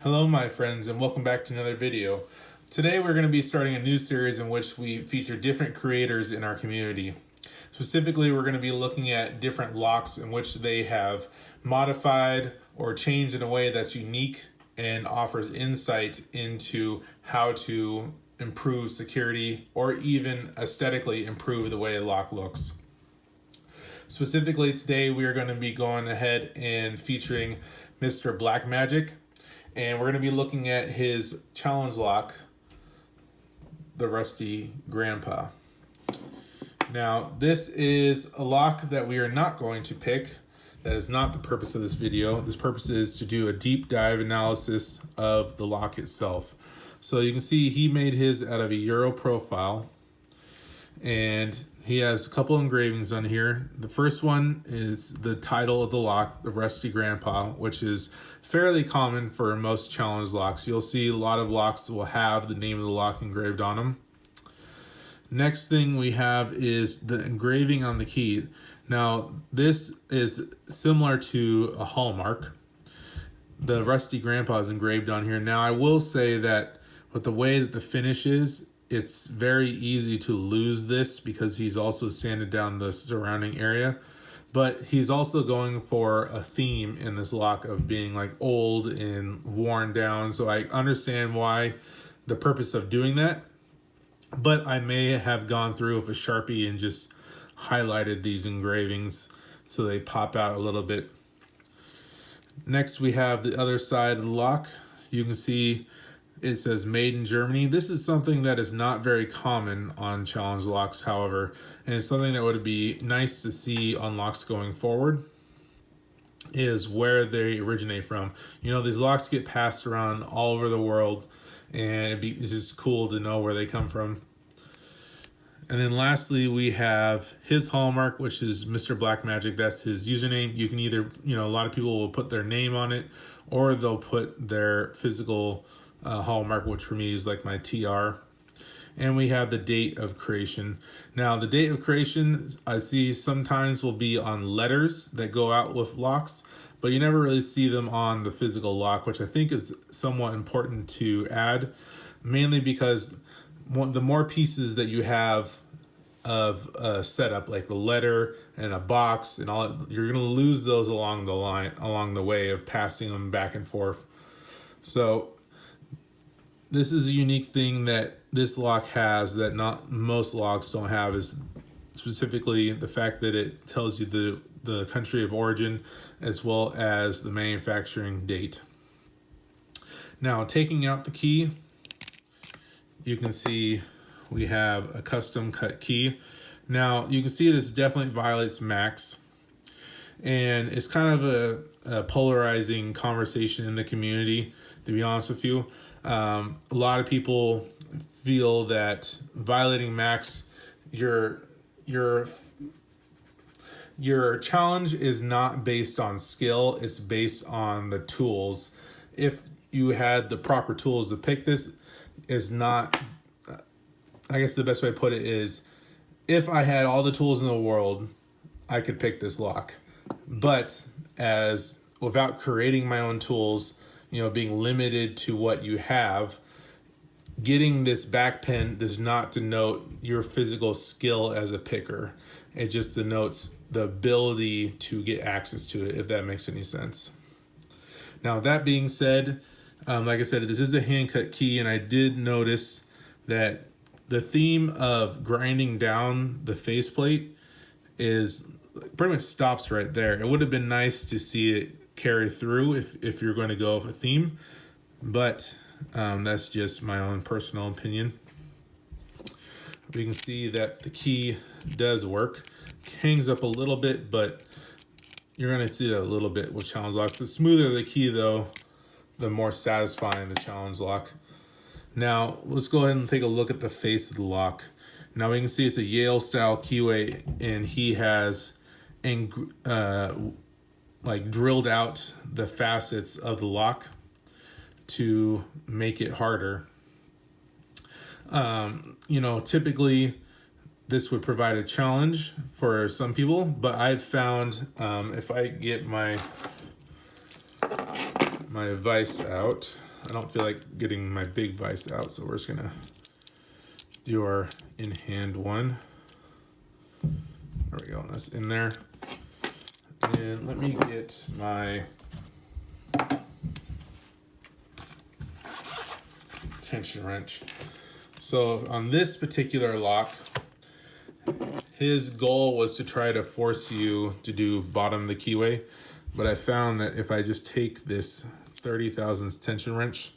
Hello my friends and welcome back to another video. Today we're going to be starting a new series in which we feature different creators in our community. Specifically, we're going to be looking at different locks in which they have modified or changed in a way that's unique and offers insight into how to improve security or even aesthetically improve the way a lock looks. Specifically today we are going to be going ahead and featuring MrBlack-Magic. And we're going to be looking at his challenge lock, the Rusty Grandpa. Now, this is a lock that we are not going to pick. That is not the purpose of this video. This purpose is to do a deep dive analysis of the lock itself. So you can see he made his out of a Euro profile. And he has a couple engravings on here. The first one is the title of the lock, the Rusty Grandpa, which is fairly common for most challenge locks. You'll see a lot of locks will have the name of the lock engraved on them. Next thing we have is the engraving on the key. Now, this is similar to a hallmark. The Rusty Grandpa is engraved on here. Now, I will say that with the way that the finish is, it's very easy to lose this because he's also sanded down the surrounding area. But he's also going for a theme in this lock of being like old and worn down. So I understand why the purpose of doing that. But I may have gone through with a Sharpie and just highlighted these engravings so they pop out a little bit. Next, we have the other side of the lock. You can see it says made in Germany. This is something that is not very common on challenge locks, however, and it's something that would be nice to see on locks going forward, is where they originate from. You know, these locks get passed around all over the world, and it's just cool to know where they come from. And then lastly, we have his hallmark, which is MrBlack-Magic. That's his username. You can either, a lot of people will put their name on it, or they'll put their physical hallmark, which for me is like my TR. And we have the date of creation. Now, the date of creation, I see sometimes will be on letters that go out with locks, but you never really see them on the physical lock, which I think is somewhat important to add, mainly because the more pieces that you have of a setup, like the letter and a box and all, you're going to lose those along the way of passing them back and forth. So this is a unique thing that this lock has that not most locks don't have, is specifically the fact that it tells you the country of origin as well as the manufacturing date. Now, taking out the key, you can see we have a custom cut key. Now, you can see this definitely violates Max, and it's kind of a polarizing conversation in the community, to be honest with you. A lot of people feel that violating Max, your challenge is not based on skill, it's based on the tools. If you had the proper tools to pick this, is not, I guess the best way to put it is, if I had all the tools in the world, I could pick this lock. But without creating my own tools, being limited to what you have, getting this back pin does not denote your physical skill as a picker. It just denotes the ability to get access to it, if that makes any sense. Now, that being said, like I said, this is a hand cut key, and I did notice that the theme of grinding down the faceplate is pretty much stops right there. It would have been nice to see it carry through if you're going to go with a theme, but that's just my own personal opinion. We can see that the key does work. Hangs up a little bit, but you're going to see that a little bit with challenge locks. The smoother the key, though, the more satisfying the challenge lock. Now, let's go ahead and take a look at the face of the lock. Now, we can see it's a Yale style keyway, and he has drilled out the facets of the lock to make it harder. Typically this would provide a challenge for some people, but I've found if I get my advice out, I don't feel like getting my big vise out, so we're just gonna do our in-hand one. There we go, that's in there. And let me get my tension wrench. So on this particular lock, his goal was to try to force you to do bottom of the keyway, but I found that if I just take this 30 thousandths tension wrench,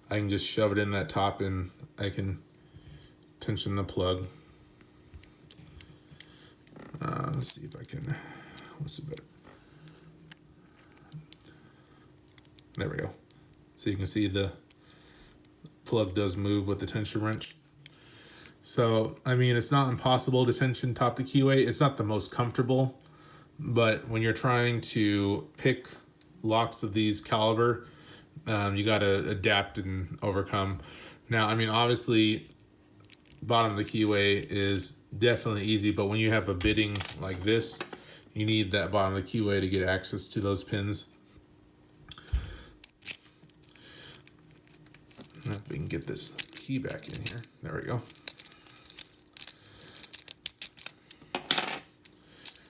I can just shove it in that top and I can tension the plug. Let's see if I can, what's the better? There we go. So you can see the plug does move with the tension wrench. So, I mean, it's not impossible to tension top to keyway. It's not the most comfortable, but when you're trying to pick locks of these caliber, you got to adapt and overcome. Now, I mean, obviously, bottom of the keyway is definitely easy, but when you have a bitting like this, you need that bottom of the keyway to get access to those pins. If we can get this key back in here. There we go.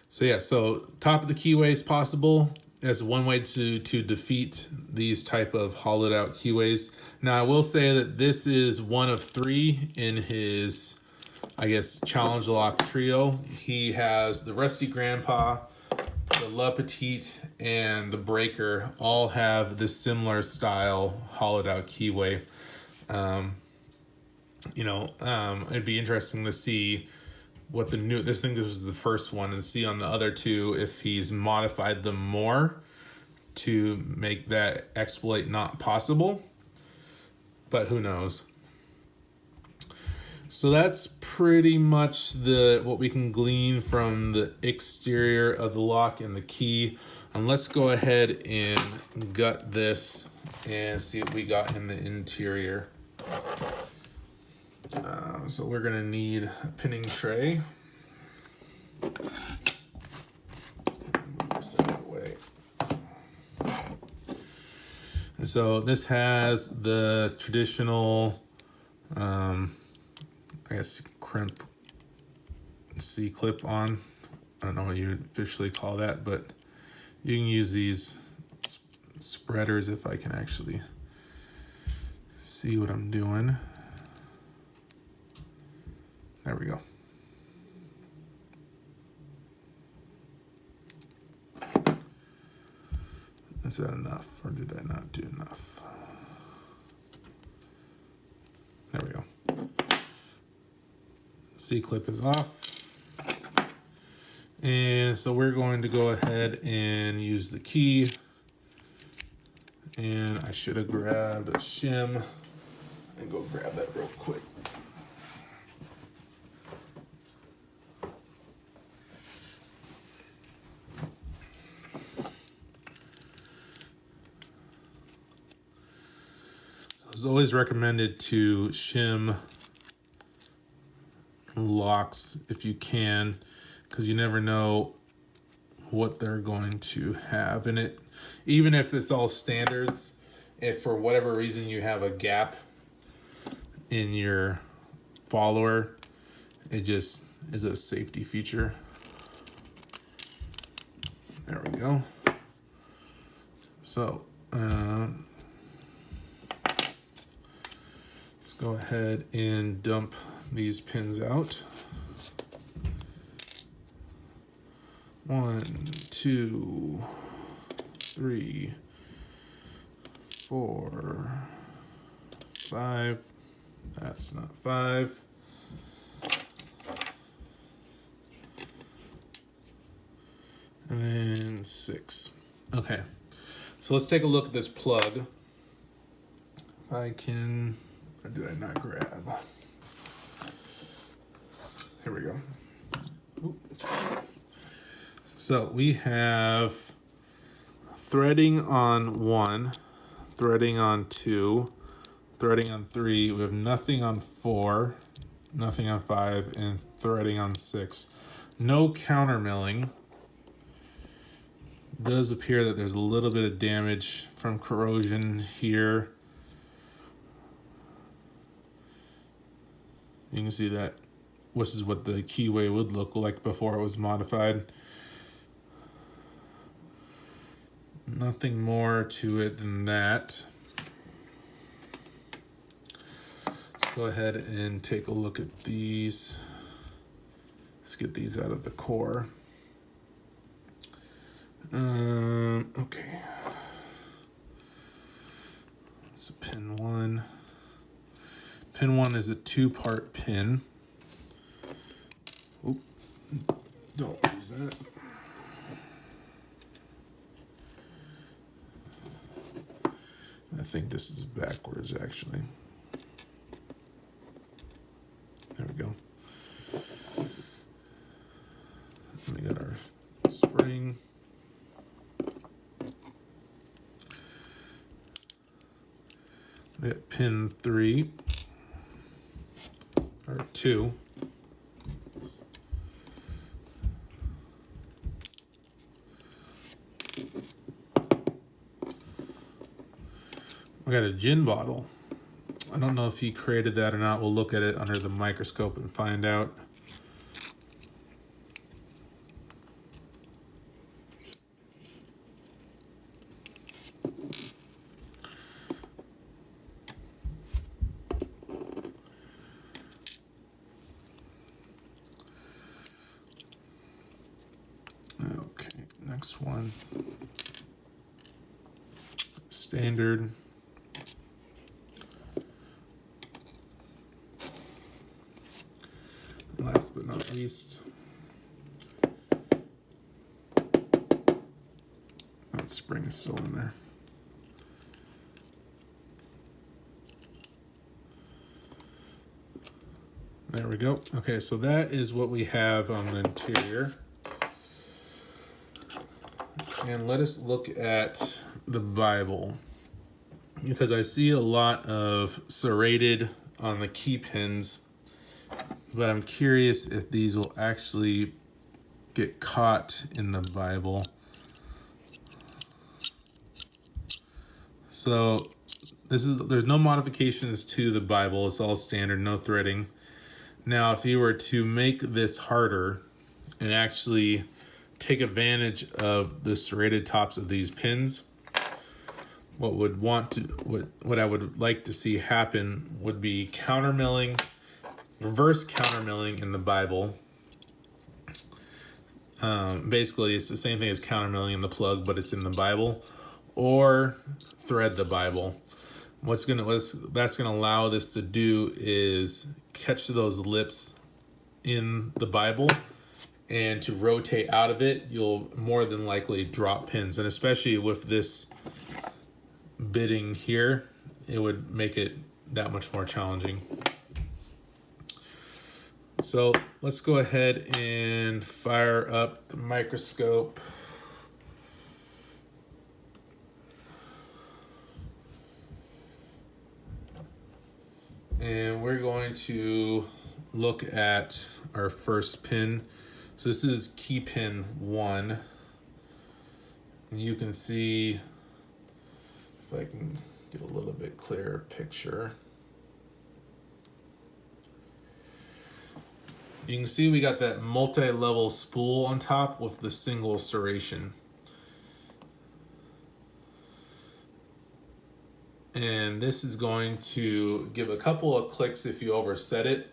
So yeah, so top of the keyway is possible. That's one way to defeat these type of hollowed out keyways. Now I will say that this is one of 3 in his, I guess, challenge lock trio. He has the Rusty Grandpa, the La Petite, and the Breaker all have this similar style hollowed out keyway. It'd be interesting to see what the new, this was the first one, and see on the other 2 if he's modified them more to make that exploit not possible, but who knows. So that's pretty much what we can glean from the exterior of the lock and the key. And let's go ahead and gut this and see what we got in the interior. So we're gonna need a pinning tray. Move this out of the way. And so this has the traditional, I guess, crimp C-clip on. I don't know what you would officially call that, but you can use these spreaders if I can actually see what I'm doing. There we go. Is that enough, or did I not do enough? There we go. C-clip is off. And so we're going to go ahead and use the key. And I should have grabbed a shim and go grab that real quick. It's always recommended to shim locks if you can, because you never know what they're going to have in it. Even if it's all standards, if for whatever reason you have a gap in your follower, it just is a safety feature. There we go. So let's go ahead and dump these pins out. 1, 2, 3, 4, 5. That's not 5. And then 6. Okay, so let's take a look at this plug. I can, or did I not grab? Here we go. Ooh. So we have threading on 1, threading on 2, threading on 3. We have nothing on 4, nothing on 5, and threading on 6. No counter milling. It does appear that there's a little bit of damage from corrosion here. You can see that, which is what the keyway would look like before it was modified. Nothing more to it than that. Let's go ahead and take a look at these. Let's get these out of the core. Okay. So pin 1. Pin 1 is a 2-part pin. Oop, don't use that. I think this is backwards, actually. There we go. We got our spring. We got pin 3, or 2. We got a gin bottle. I don't know if he created that or not. We'll look at it under the microscope and find out. Okay, next one. Standard. Last but not least, that spring is still in there. There we go. Okay, so that is what we have on the interior. And let us look at the Bible, because I see a lot of serrated on the key pins, but I'm curious if these will actually get caught in the Bible. So there's no modifications to the Bible. It's all standard, no threading. Now, if you were to make this harder and actually take advantage of the serrated tops of these pins, what I would like to see happen would be countermilling, reverse countermilling in the Bible. Basically, it's the same thing as countermilling in the plug, but it's in the Bible, or thread the Bible. What that's gonna allow this to do is catch those lips in the Bible, and to rotate out of it, you'll more than likely drop pins. And especially with this bitting here, it would make it that much more challenging. So let's go ahead and fire up the microscope. And we're going to look at our first pin. So this is key pin 1. And you can see, if I can get a little bit clearer picture. You can see we got that multi-level spool on top with the single serration. And this is going to give a couple of clicks if you overset it.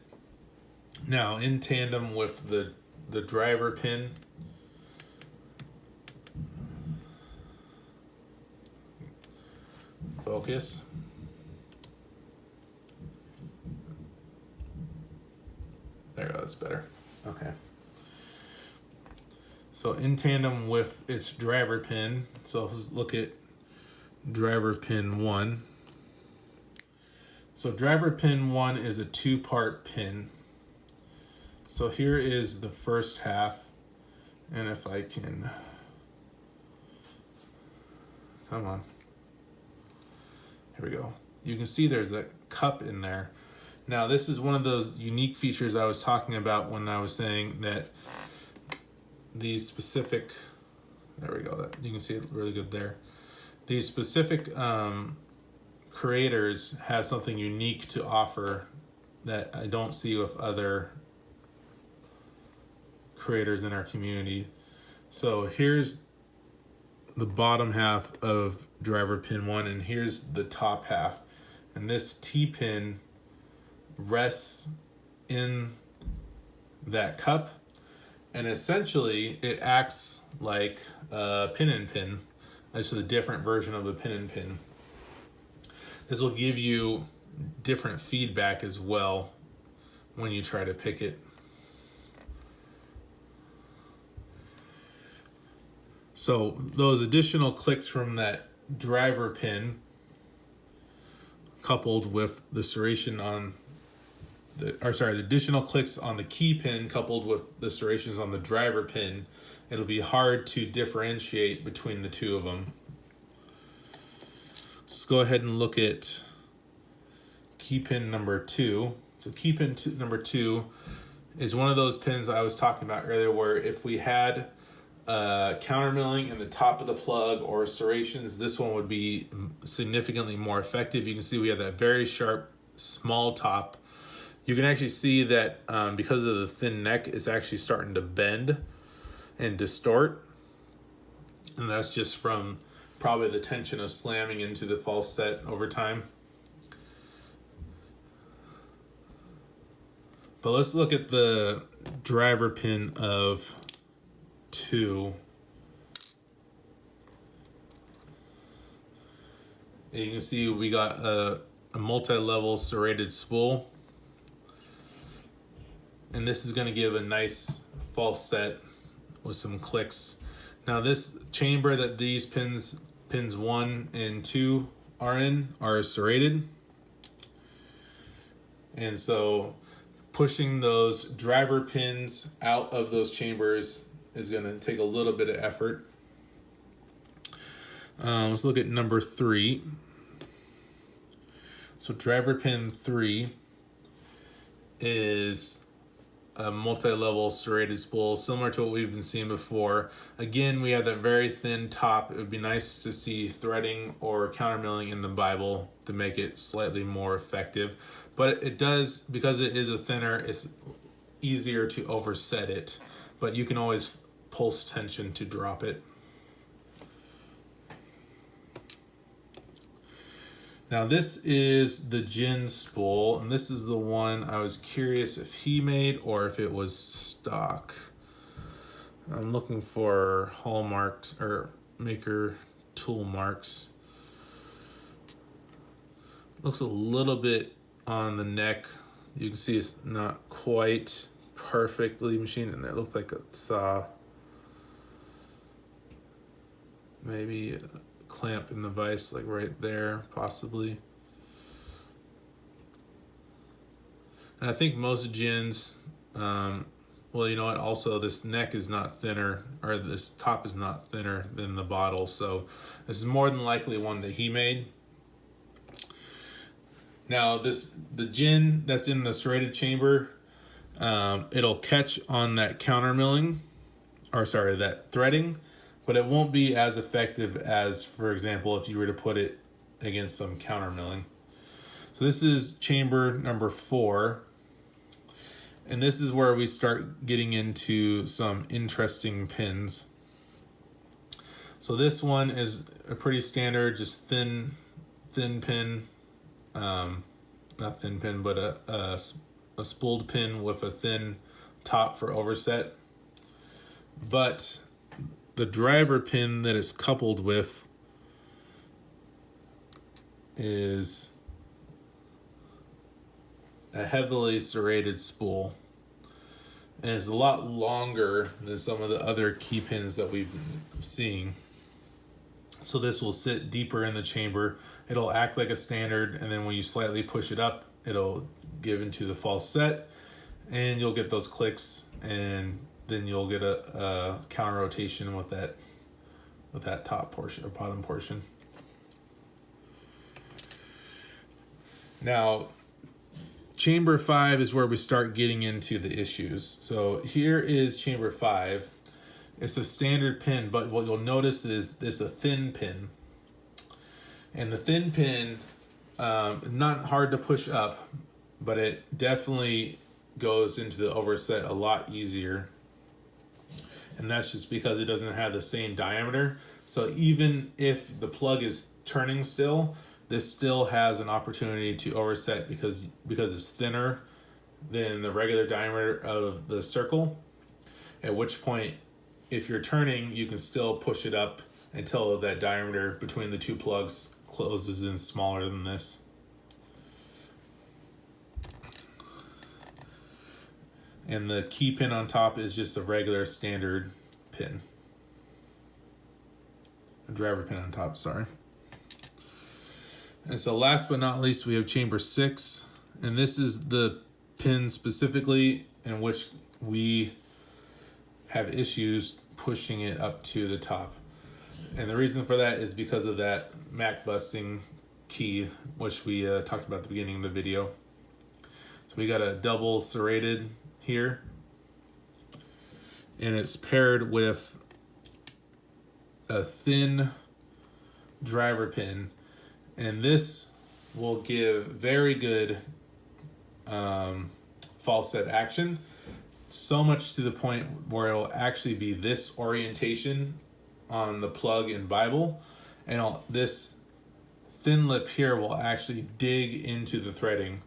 Now, in tandem with the driver pin, focus. There, that's better. Okay. So in tandem with its driver pin, so let's look at driver pin 1. So driver pin 1 is a 2-part pin. So here is the first half, and if I can, come on, here we go. You can see there's a cup in there. Now this is one of those unique features I was talking about when I was saying that these specific, there we go, that you can see it really good there. These specific creators have something unique to offer that I don't see with other creators in our community. So here's the bottom half of driver pin 1, and here's the top half. And this T-pin rests in that cup, and essentially it acts like a pin and pin. That's a different version of the pin and pin. This will give you different feedback as well when you try to pick it. So those additional clicks from that driver pin, coupled with the serration on the additional clicks on the key pin coupled with the serrations on the driver pin, it'll be hard to differentiate between the two of them. Let's go ahead and look at key pin number 2. So key pin number 2 is one of those pins I was talking about earlier, where if we had countermilling in the top of the plug or serrations, this one would be significantly more effective. You can see we have that very sharp small top. You can actually see that because of the thin neck, it's actually starting to bend and distort, and that's just from probably the tension of slamming into the false set over time. But let's look at the driver pin of 2. And you can see we got a multi-level serrated spool, and this is going to give a nice false set with some clicks. Now this chamber that these pins 1 and 2 are in are serrated, and so pushing those driver pins out of those chambers is going to take a little bit of effort. Let's look at number 3. So driver pin 3 is a multi-level serrated spool, similar to what we've been seeing before. Again, we have that very thin top. It would be nice to see threading or countermilling in the Bible to make it slightly more effective. But it does, because it is a thinner, it's easier to overset it. But you can always pulse tension to drop it. Now this is the Jin spool, and this is the one I was curious if he made or if it was stock. I'm looking for hallmarks or maker tool marks. Looks a little bit on the neck. You can see it's not quite perfectly machined in there. It looked like a saw. Maybe a clamp in the vise, like right there, possibly. And I think most Jins, well, you know what, also this neck is not thinner, or this top is not thinner than the bottle, so this is more than likely one that he made. Now the Jin that's in the serrated chamber, it'll catch on that countermilling, or sorry, that threading, but it won't be as effective as, for example, if you were to put it against some countermilling. So this is chamber number 4, and this is where we start getting into some interesting pins. So this one is a pretty standard, just thin pin, not thin pin, but a spooled pin with a thin top for overset. But the driver pin that it's coupled with is a heavily serrated spool, and it's a lot longer than some of the other key pins that we've been seeing. So this will sit deeper in the chamber. It'll act like a standard, and then when you slightly push it up, it'll give into the false set, and you'll get those clicks, and then you'll get a counter rotation with that top portion or bottom portion. Now, chamber 5 is where we start getting into the issues. So here is chamber 5. It's a standard pin, but what you'll notice is this a thin pin. And the thin pin, not hard to push up, but it definitely goes into the overset a lot easier. And that's just because it doesn't have the same diameter. So even if the plug is turning still, this still has an opportunity to overset because it's thinner than the regular diameter of the circle. At which point, if you're turning, you can still push it up until that diameter between the two plugs closes in smaller than this. And the key pin on top is just a regular standard pin. A driver pin on top, sorry. And so last but not least, we have chamber 6. And this is the pin specifically in which we have issues pushing it up to the top. And the reason for that is because of that Mac busting key, which we talked about at the beginning of the video. So we got a double serrated here, and it's paired with a thin driver pin, and this will give very good false set action, so much to the point where it'll actually be this orientation on the plug in Bible, and this thin lip here will actually dig into the threading.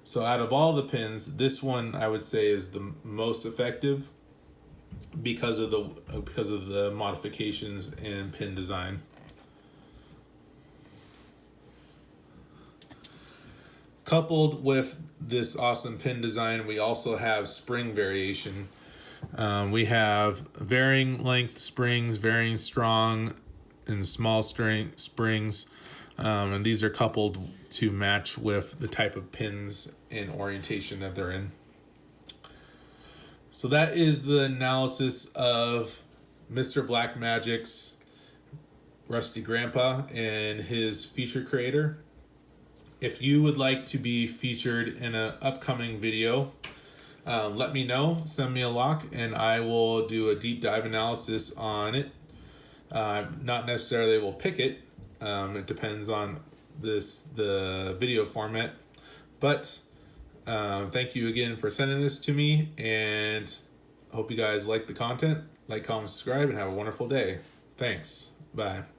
So out of all the pins, this one I would say is the most effective because of the modifications in pin design. Coupled with this awesome pin design, we also have spring variation. We have varying length springs, varying strong and small springs, and these are coupled to match with the type of pins and orientation that they're in. So that is the analysis of Mr. Black-Magic's Rusty Grandpa and his feature creator. If you would like to be featured in an upcoming video, let me know, send me a lock, and I will do a deep dive analysis on it. Not necessarily will pick it. It depends on the video format. But thank you again for sending this to me, and I hope you guys like the content. Like, comment, subscribe, and have a wonderful day. Thanks. Bye.